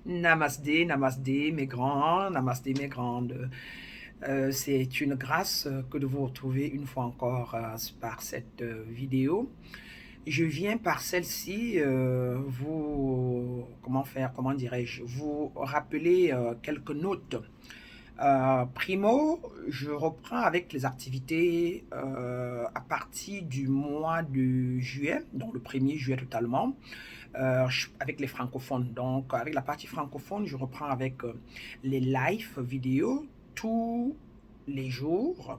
Namasté, namasté, mes grands, namasté, mes grandes. C'est une grâce que de vous retrouver une fois encore par cette vidéo. Je viens par celle-ci vous, comment dirais-je, vous rappeler quelques notes. Primo, je reprends avec les activités à partir du mois de juillet, donc le 1er juillet totalement, avec les francophones. Donc, avec la partie francophone, je reprends avec les live vidéos tous les jours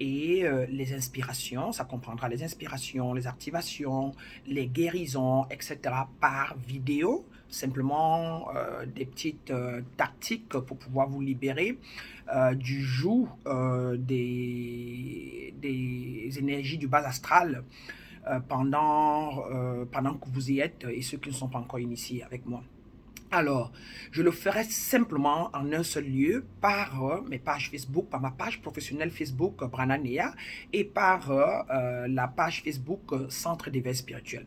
et les inspirations, ça comprendra les inspirations, les activations, les guérisons, etc. par vidéo, simplement des petites tactiques pour pouvoir vous libérer du joug des énergies du bas astral pendant que vous y êtes et ceux qui ne sont pas encore initiés avec moi. Alors, je le ferai simplement en un seul lieu par mes pages Facebook, par ma page professionnelle Facebook Brananea et par la page Facebook Centre d'éveil spirituel.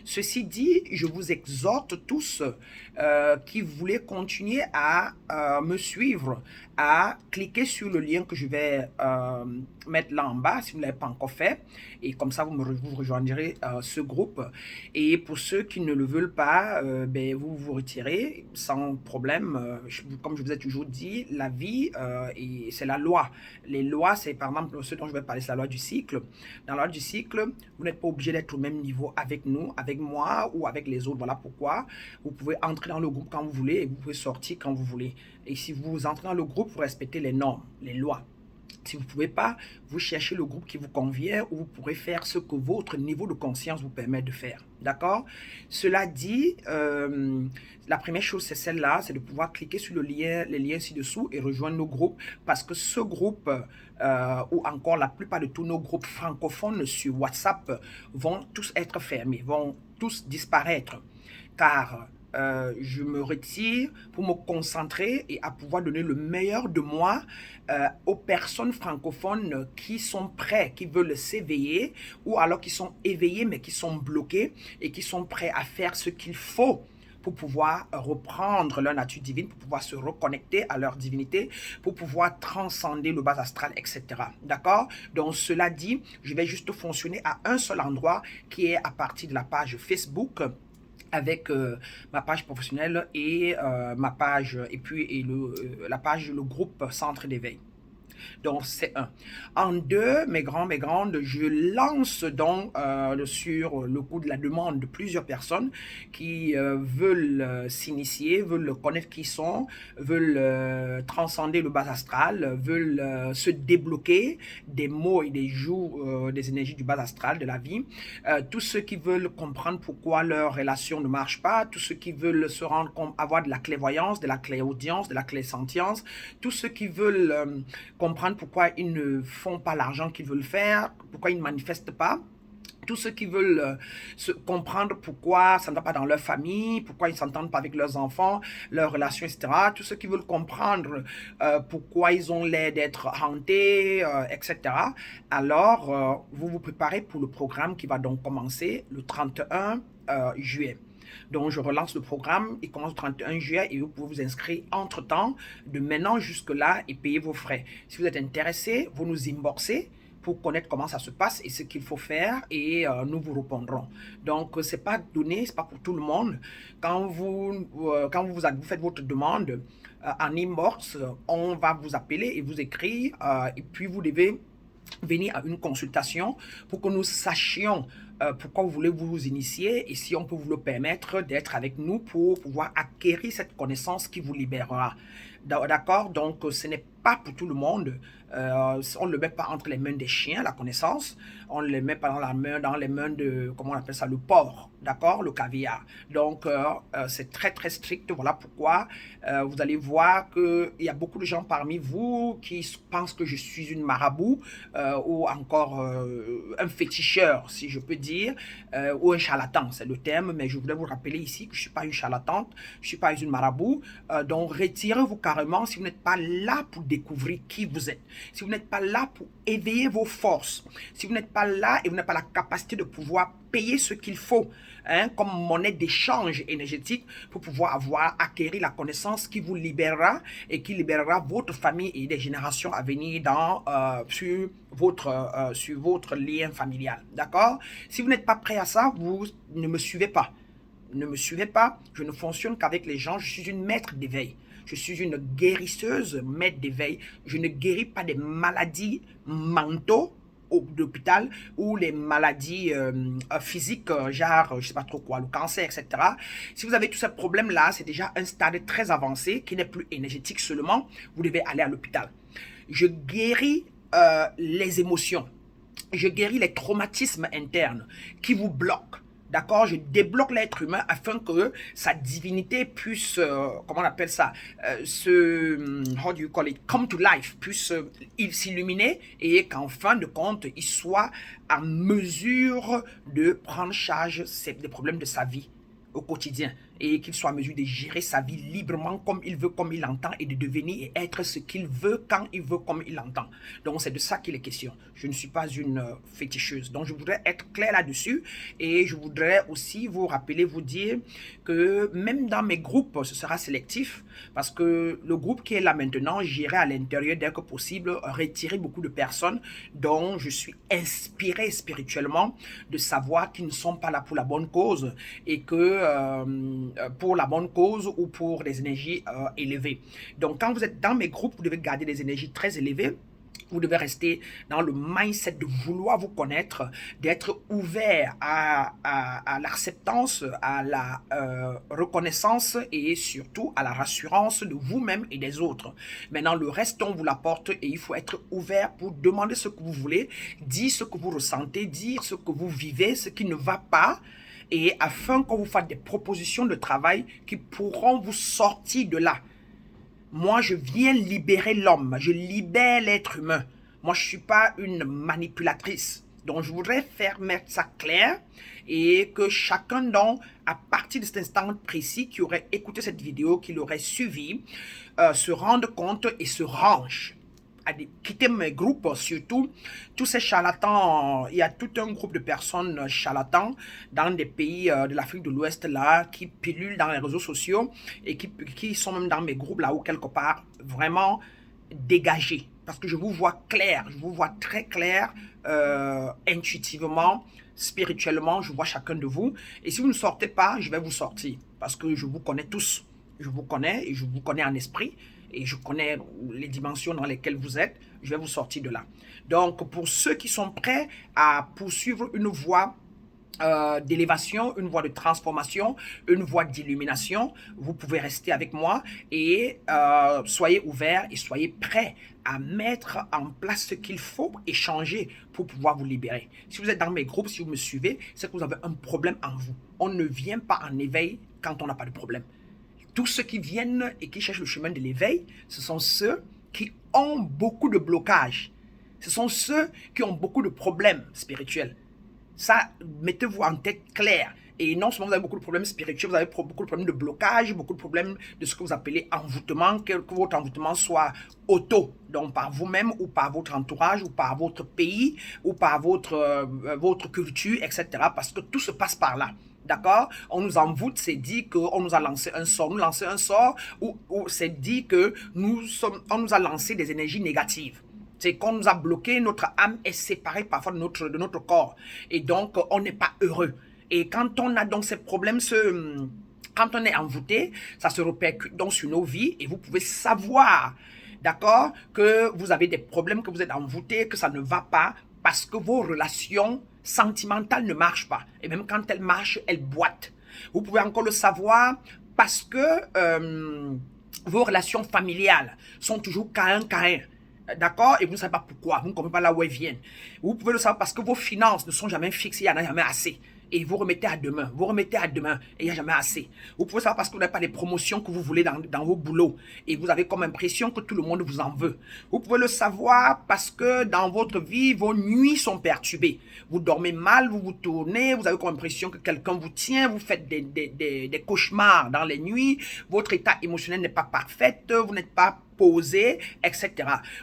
Ceci dit, je vous exhorte tous qui voulez continuer à me suivre, à cliquer sur le lien que je vais mettre là en bas si vous ne l'avez pas encore fait. Et comme ça, vous rejoindrez ce groupe. Et pour ceux qui ne le veulent pas, vous vous retirez sans problème. Comme je vous ai toujours dit, la vie, c'est la loi. Les lois, c'est par exemple ce dont je vais parler, c'est la loi du cycle. Dans la loi du cycle, vous n'êtes pas obligé d'être au même niveau avec nous, avec moi ou avec les autres. Voilà pourquoi vous pouvez entrer dans le groupe quand vous voulez et vous pouvez sortir quand vous voulez. Et si vous entrez dans le groupe, vous respectez les normes, les lois. Si vous ne pouvez pas, vous cherchez le groupe qui vous convient où vous pourrez faire ce que votre niveau de conscience vous permet de faire. D'accord? Cela dit, la première chose, c'est celle-là, c'est de pouvoir cliquer sur les liens ci-dessous et rejoindre nos groupes parce que ce groupe, ou encore la plupart de tous nos groupes francophones sur WhatsApp vont tous être fermés, vont tous disparaître. Car je me retire pour me concentrer et à pouvoir donner le meilleur de moi aux personnes francophones qui sont prêts, qui veulent s'éveiller ou alors qui sont éveillés mais qui sont bloqués et qui sont prêts à faire ce qu'il faut pour pouvoir reprendre leur nature divine, pour pouvoir se reconnecter à leur divinité, pour pouvoir transcender le bas astral, etc. D'accord? Donc, cela dit, je vais juste fonctionner à un seul endroit qui est à partir de la page Facebook avec ma page professionnelle et ma page et puis la page le groupe Centre d'éveil. Donc, c'est un. En deux, mes grandes, je lance donc sur le coup de la demande de plusieurs personnes qui veulent s'initier, veulent connaître qui sont, veulent transcender le bas astral, veulent se débloquer des mots et des joues des énergies du bas astral, de la vie. Tous ceux qui veulent comprendre pourquoi leur relation ne marche pas, tous ceux qui veulent se rendre compte, avoir de la clairvoyance, de la clairaudience, de la clairsentience, tous ceux qui veulent comprendre pourquoi ils ne font pas l'argent qu'ils veulent faire, pourquoi ils ne manifestent pas. Tous ceux qui veulent comprendre pourquoi ça ne va pas dans leur famille, pourquoi ils ne s'entendent pas avec leurs enfants, leurs relations, etc. Tous ceux qui veulent comprendre pourquoi ils ont l'air d'être hantés, etc. Alors, vous vous préparez pour le programme qui va donc commencer le 31 juillet. Donc, je relance le programme, il commence le 31 juillet et vous pouvez vous inscrire entre-temps, de maintenant jusque-là et payer vos frais. Si vous êtes intéressé, vous nous inboxez pour connaître comment ça se passe et ce qu'il faut faire et nous vous répondrons. Donc, c'est pas donné, c'est pas pour tout le monde. Quand vous faites votre demande en inbox, on va vous appeler et vous écrire et puis vous devez venir à une consultation pour que nous sachions pourquoi vous voulez vous initier et si on peut vous le permettre d'être avec nous pour pouvoir acquérir cette connaissance qui vous libérera. D'accord? Donc, ce n'est pas pour tout le monde. On ne le met pas entre les mains des chiens, la connaissance. On ne le met pas dans les mains de, comment on appelle ça, le porc. D'accord? Le caviar. Donc, c'est très, très strict. Voilà pourquoi vous allez voir qu'il y a beaucoup de gens parmi vous qui pensent que je suis une marabout ou encore un féticheur, si je peux dire, ou un charlatan, c'est le terme, mais je voulais vous rappeler ici que je ne suis pas une charlatante, je ne suis pas une marabout. Donc, retirez-vous carrément si vous n'êtes pas là pour découvrir qui vous êtes, si vous n'êtes pas là pour éveiller vos forces, si vous n'êtes pas là et vous n'avez pas la capacité de pouvoir payer ce qu'il faut, comme monnaie d'échange énergétique pour pouvoir acquérir la connaissance qui vous libérera et qui libérera votre famille et des générations à venir sur votre lien familial. D'accord? Si vous n'êtes pas prêt à ça, vous ne me suivez pas. Ne me suivez pas, je ne fonctionne qu'avec les gens, je suis une maître d'éveil. Je suis une guérisseuse maître d'éveil. Je ne guéris pas des maladies mentales d'hôpital ou les maladies physiques, genre, je sais pas trop quoi, le cancer, etc. Si vous avez tous ces problèmes-là, c'est déjà un stade très avancé qui n'est plus énergétique seulement. Vous devez aller à l'hôpital. Je guéris les émotions. Je guéris les traumatismes internes qui vous bloquent. D'accord, je débloque l'être humain afin que sa divinité puisse, comment on appelle ça, how do you call it, come to life, puisse s'illuminer et qu'en fin de compte, il soit en mesure de prendre charge des problèmes de sa vie au quotidien et qu'il soit en mesure de gérer sa vie librement comme il veut, comme il l'entend et de devenir et être ce qu'il veut quand il veut, comme il l'entend. Donc c'est de ça qu'il est question. Je ne suis pas une féticheuse. Donc je voudrais être clair là-dessus et je voudrais aussi vous rappeler, vous dire que même dans mes groupes, ce sera sélectif parce que le groupe qui est là maintenant, j'irai à l'intérieur dès que possible retirer beaucoup de personnes dont je suis inspiré spirituellement de savoir qu'ils ne sont pas là pour la bonne cause et que pour la bonne cause ou pour des énergies élevées. Donc, quand vous êtes dans mes groupes, vous devez garder des énergies très élevées. Vous devez rester dans le mindset de vouloir vous connaître, d'être ouvert à l'acceptance, à la reconnaissance et surtout à la rassurance de vous-même et des autres. Maintenant, le reste, on vous l'apporte et il faut être ouvert pour demander ce que vous voulez, dire ce que vous ressentez, dire ce que vous vivez, ce qui ne va pas, et afin qu'on vous fasse des propositions de travail qui pourront vous sortir de là. Moi, je viens libérer l'homme, je libère l'être humain. Moi, je ne suis pas une manipulatrice. Donc, je voudrais mettre ça clair et que chacun d'entre, à partir de cet instant précis, qui aurait écouté cette vidéo, qui l'aurait suivi, se rende compte et se range. À quitter mes groupes, surtout tous ces charlatans. Il y a tout un groupe de personnes charlatans dans des pays de l'Afrique de l'Ouest là qui pilulent dans les réseaux sociaux et qui sont même dans mes groupes là où quelque part vraiment dégagés, parce que je vous vois clair, je vous vois très clair, intuitivement, spirituellement, je vois chacun de vous et si vous ne sortez pas, je vais vous sortir parce que je vous connais tous, je vous connais et je vous connais en esprit. Et je connais les dimensions dans lesquelles vous êtes, je vais vous sortir de là. Donc, pour ceux qui sont prêts à poursuivre une voie d'élévation, une voie de transformation, une voie d'illumination, vous pouvez rester avec moi et soyez ouverts et soyez prêts à mettre en place ce qu'il faut échanger pour pouvoir vous libérer. Si vous êtes dans mes groupes, si vous me suivez, c'est que vous avez un problème en vous. On ne vient pas en éveil quand on n'a pas de problème. Tous ceux qui viennent et qui cherchent le chemin de l'éveil, ce sont ceux qui ont beaucoup de blocages. Ce sont ceux qui ont beaucoup de problèmes spirituels. Ça, mettez-vous en tête claire. Et non seulement vous avez beaucoup de problèmes spirituels, vous avez beaucoup de problèmes de blocage, beaucoup de problèmes de ce que vous appelez envoûtement, que votre envoûtement soit donc par vous-même ou par votre entourage ou par votre pays ou par votre culture, etc. Parce que tout se passe par là. D'accord? On nous envoûte, c'est dit qu'on nous a lancé un sort. Nous lancer un sort ou c'est dit que on nous a lancé des énergies négatives. C'est qu'on nous a bloqué, notre âme est séparée parfois de notre corps. Et donc, on n'est pas heureux. Et quand on a donc ces problèmes, quand on est envoûté, ça se répercute donc sur nos vies et vous pouvez savoir, d'accord, que vous avez des problèmes, que vous êtes envoûté, que ça ne va pas parce que vos relations sentimentales ne marchent pas. Et même quand elles marchent, elles boitent. Vous pouvez encore le savoir parce que vos relations familiales sont toujours caïn. D'accord? Et vous ne savez pas pourquoi. Vous ne comprenez pas là où elles viennent. Vous pouvez le savoir parce que vos finances ne sont jamais fixées. Il n'y en a jamais assez. et vous remettez à demain, vous remettez à demain, et il n'y a jamais assez. Vous pouvez savoir parce que vous n'avez pas les promotions que vous voulez dans vos boulots, et vous avez comme impression que tout le monde vous en veut. Vous pouvez le savoir parce que dans votre vie, vos nuits sont perturbées. Vous dormez mal, vous vous tournez, vous avez comme impression que quelqu'un vous tient, vous faites des cauchemars dans les nuits, votre état émotionnel n'est pas parfait, vous n'êtes pas posé, etc.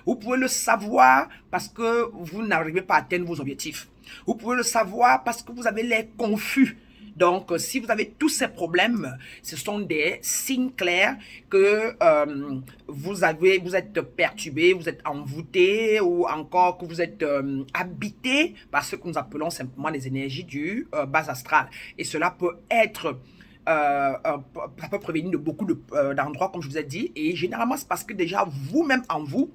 Vous pouvez le savoir parce que vous n'arrivez pas à atteindre vos objectifs. Vous pouvez le savoir parce que vous avez l'air confus. Donc, si vous avez tous ces problèmes, ce sont des signes clairs que vous êtes perturbé, vous êtes envoûté ou encore que vous êtes habité par ce que nous appelons simplement les énergies du bas astral. Et cela peut être ça peut prévenir de beaucoup d'endroits, comme je vous ai dit. Et généralement, c'est parce que déjà, vous-même en vous,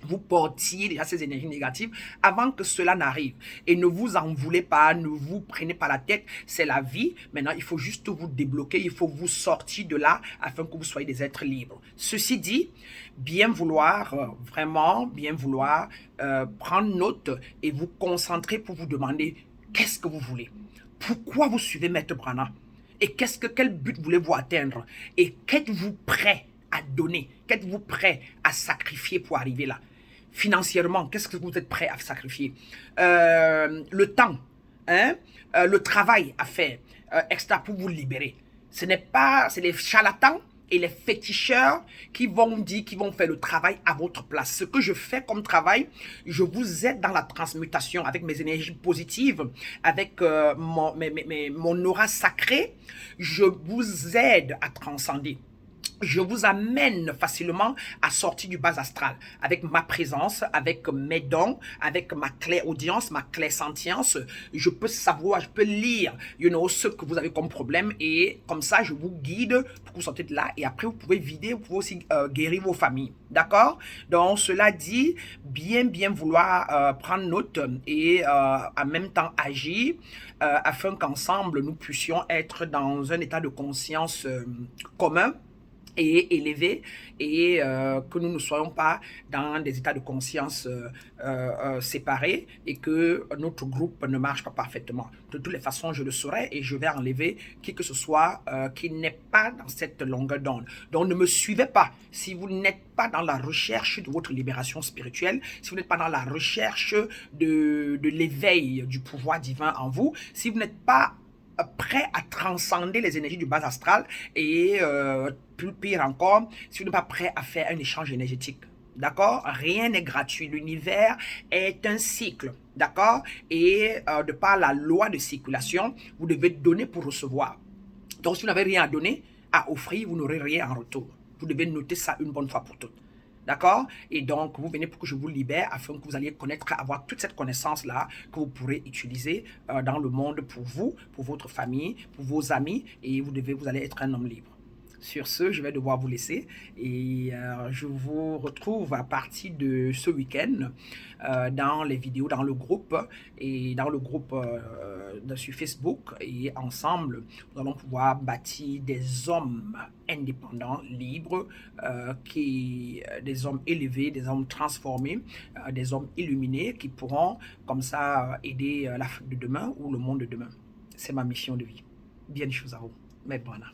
vous portiez déjà ces énergies négatives avant que cela n'arrive. Et ne vous en voulez pas, ne vous prenez pas la tête, c'est la vie. Maintenant, il faut juste vous débloquer, il faut vous sortir de là afin que vous soyez des êtres libres. Ceci dit, bien vouloir, vraiment bien vouloir prendre note et vous concentrer pour vous demander qu'est-ce que vous voulez. Pourquoi vous suivez Maître Brana? Et quel but voulez-vous atteindre? Et qu'êtes-vous prêt à donner? Qu'êtes-vous prêt à sacrifier pour arriver là? Financièrement, qu'est-ce que vous êtes prêt à sacrifier? Le temps, hein? Le travail à faire, extra pour vous libérer. Ce n'est pas, c'est les charlatans et les féticheurs qui vont faire le travail à votre place. Ce que je fais comme travail, je vous aide dans la transmutation avec mes énergies positives, avec mon aura sacrée. Je vous aide à transcender. Je vous amène facilement à sortir du bas astral avec ma présence, avec mes dons, avec ma clairaudience, ma clairsentience. Je peux savoir, je peux lire, ce que vous avez comme problème et comme ça, je vous guide pour que vous sortez de là et après, vous pouvez vider, vous pouvez aussi guérir vos familles. D'accord? Donc, cela dit, bien vouloir prendre note et en même temps agir afin qu'ensemble, nous puissions être dans un état de conscience commun et élevé et que nous ne soyons pas dans des états de conscience séparés et que notre groupe ne marche pas parfaitement. De toutes les façons, je le saurai et je vais enlever qui que ce soit qui n'est pas dans cette longueur d'onde. Donc, ne me suivez pas si vous n'êtes pas dans la recherche de votre libération spirituelle, si vous n'êtes pas dans la recherche de l'éveil du pouvoir divin en vous, si vous n'êtes pas prêt à transcender les énergies du bas astral et plus pire encore, si vous n'êtes pas prêt à faire un échange énergétique. D'accord? Rien n'est gratuit. L'univers est un cycle. D'accord? Et de par la loi de circulation, vous devez donner pour recevoir. Donc, si vous n'avez rien à donner, à offrir, vous n'aurez rien en retour. Vous devez noter ça une bonne fois pour toutes. D'accord? Et donc, vous venez pour que je vous libère afin que vous alliez connaître, avoir toute cette connaissance-là que vous pourrez utiliser dans le monde pour vous, pour votre famille, pour vos amis et vous allez être un homme libre. Sur ce, je vais devoir vous laisser et je vous retrouve à partir de ce week-end dans les vidéos, dans le groupe sur Facebook et ensemble, nous allons pouvoir bâtir des hommes indépendants, libres, des hommes élevés, des hommes transformés, des hommes illuminés qui pourront comme ça aider l'Afrique de demain ou le monde de demain. C'est ma mission de vie. Bien des choses à vous. Mais voilà.